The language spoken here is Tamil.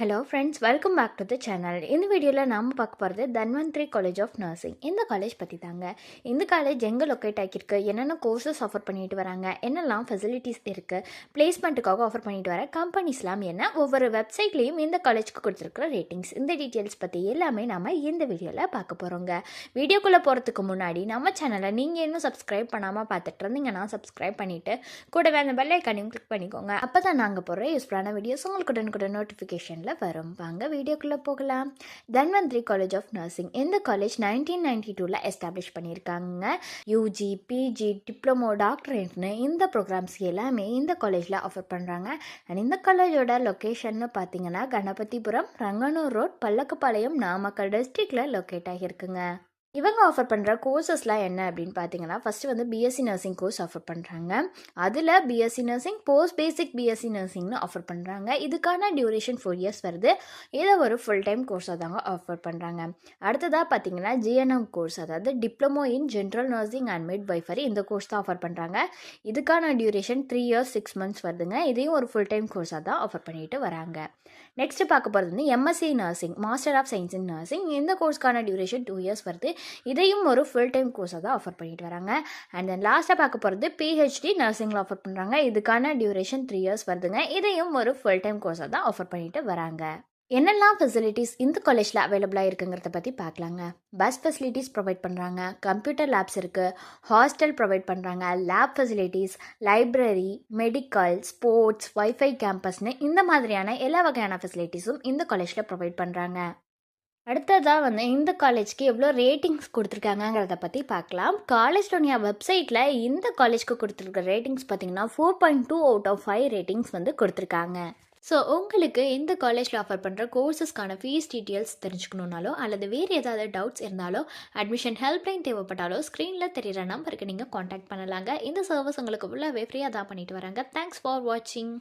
Hello friends, welcome back to the channel. இந்த வீடியோவில் நாம் பார்க்க போகிறது தன்வந்திரி காலேஜ் ஆஃப் நர்சிங். இந்த காலேஜ் பற்றி தாங்க. இந்த காலேஜ் எங்கே லொக்கேட் ஆகியிருக்கு, என்னென்ன கோர்சஸ் ஆஃபர் பண்ணிட்டு வராங்க, என்னெல்லாம் ஃபெசிலிட்டிஸ் இருக்குது, பிளேஸ்மெண்ட்டுக்காக ஆஃபர் பண்ணிட்டு வர கம்பெனிஸ்லாம் என்ன, ஒவ்வொரு வெப்சைட்லேயும் இந்த காலேஜ்க்கு கொடுத்துருக்குற ரேட்டிங்ஸ், இந்த டீட்டெயில்ஸ் பற்றி எல்லாமே நம்ம இந்த வீடியோவில் பார்க்க போகிறோங்க. வீடியோக்குள்ளே போகிறதுக்கு முன்னாடி நம்ம சேனலை நீங்கள் இன்னும் சப்ஸ்கிரைப் பண்ணாமல் பார்த்துட்டு இருந்தீங்கன்னா சப்ஸ்கிரைப் பண்ணிவிட்டு கூடவே அந்த பெல் ஐக்கானையும் கிளிக் பண்ணிக்கோங்க. அப்போ தான் நாங்கள் போடுற யூஸ்ஃபுல்லான வீடியோஸ் உங்களுக்கு உடனுக்குடன் நோட்டிஃபிகேஷன் வரும். வாங்க வீடியோக்குள்ள போகலாம். தன்வந்திரி காலேஜ் ஆஃப் நர்சிங் இந்த காலேஜ் 1992 எஸ்டாப்ளிஷ் பண்ணியிருக்காங்க. யூஜி, பிஜி, டிப்ளமோ, டாக்டரேட்னு இந்த ப்ரோக்ராம்ஸ் எல்லாமே இந்த காலேஜில் ஆஃபர் பண்ணுறாங்க. அண்ட் இந்த காலேஜோட லொக்கேஷன் பார்த்தீங்கன்னா கணபதிபுரம், ரங்கனூர் ரோட், பல்லக்கப்பாளையம், நாமக்கல் டிஸ்ட்ரிக்டில் லொக்கேட் ஆகியிருக்குங்க. இவங்க ஆஃபர் பண்ணுற கோர்சஸ்லாம் என்ன அப்படின்னு பார்த்தீங்கன்னா, ஃபஸ்ட்டு வந்து பிஎஸ்சி நர்சிங் கோர்ஸ் ஆஃபர் பண்ணுறாங்க. அதில் BSc nursing, post basic BSc நர்சிங்னு ஆஃபர் பண்ணுறாங்க. இதுக்கான டியூரேஷன் 4 இயர்ஸ் வருது. இதை ஒரு ஃபுல் டைம் கோர்ஸாக தாங்க ஆஃபர் பண்ணுறாங்க. அடுத்ததாக பார்த்தீங்கன்னா ஜிஎன்எம் கோர்ஸ், அதாவது diploma in general nursing and midwifery, இந்த கோர்ஸ் தான் ஆஃபர் பண்ணுறாங்க. இதுக்கான டியூரேஷன் 3 இயர்ஸ் 6 மந்த்ஸ் வருதுங்க. இதையும் ஒரு ஃபுல் டைம் கோர்ஸாக தான் ஆஃபர் பண்ணிட்டு வராங்க. நெக்ஸ்ட் பார்க்க போகிறது வந்து MSc nursing, master of science in nursing. இந்த கோர்ஸ்க்கான டியூரேஷன் 2 இயர்ஸ் வருது. இதையும் ஒரு ஃபுல் டைம் கோர்ஸாக தான் ஆஃபர் பண்ணிட்டு வராங்க. அண்ட் தென் லாஸ்ட்டாக பார்க்க போகிறது பிஹெச்டி நர்சிங்கில் ஆஃபர் பண்ணுறாங்க. இதுக்கான டியூரேஷன் 3 இயர்ஸ் வருதுங்க. இதையும் ஒரு ஃபுல் டைம் கோர்ஸாக தான் ஆஃபர் பண்ணிட்டு வராங்க. என்னெல்லாம் ஃபெசிலிட்டிஸ் இந்த காலேஜில் அவைலபிளாக இருக்குங்கிறத பற்றி பார்க்கலாங்க. பஸ் ஃபெசிலிட்டிஸ் ப்ரொவைட் பண்ணுறாங்க, கம்ப்யூட்டர் லேப்ஸ் இருக்குது, ஹாஸ்டல் ப்ரொவைட் பண்ணுறாங்க, lab facilities, library, medical, sports, wifi கேம்பஸ்னு இந்த மாதிரியான எல்லா வகையான ஃபெசிலிட்டிஸும் இந்த காலேஜில் ப்ரொவைட் பண்ணுறாங்க. அடுத்ததாக வந்து இந்த காலேஜ்க்கு எவ்வளோ ரேட்டிங்ஸ் கொடுத்துருக்காங்கங்கிறத பற்றி பார்க்கலாம். காலேஜோடைய வெப்சைட்டில் இந்த காலேஜ்க்கு கொடுத்துருக்க ரேட்டிங்ஸ் பார்த்தீங்கன்னா 4.2 அவுட் ஆஃப் 5 ரேட்டிங்ஸ் வந்து கொடுத்துருக்காங்க. ஸோ உங்களுக்கு இந்த காலேஜில் ஆஃபர் பண்ணுற கோர்சஸ்க்கான ஃபீஸ் டீட்டெயில்ஸ் தெரிஞ்சுக்கணுன்னாலோ அல்லது வேறு ஏதாவது டவுட்ஸ் இருந்தாலோ, அட்மிஷன் ஹெல்ப்லைன் தேவைப்பட்டாலோ ஸ்க்ரீனில் தெரிகிற நம்பருக்கு நீங்கள் காண்டாக்ட் பண்ணலாங்க. இந்த சர்வீஸ் உங்களுக்கு ஃபுல்லாகவே ஃப்ரீயாக தான் பண்ணிட்டு வராங்க. தேங்க்ஸ் ஃபார் வாட்சிங்.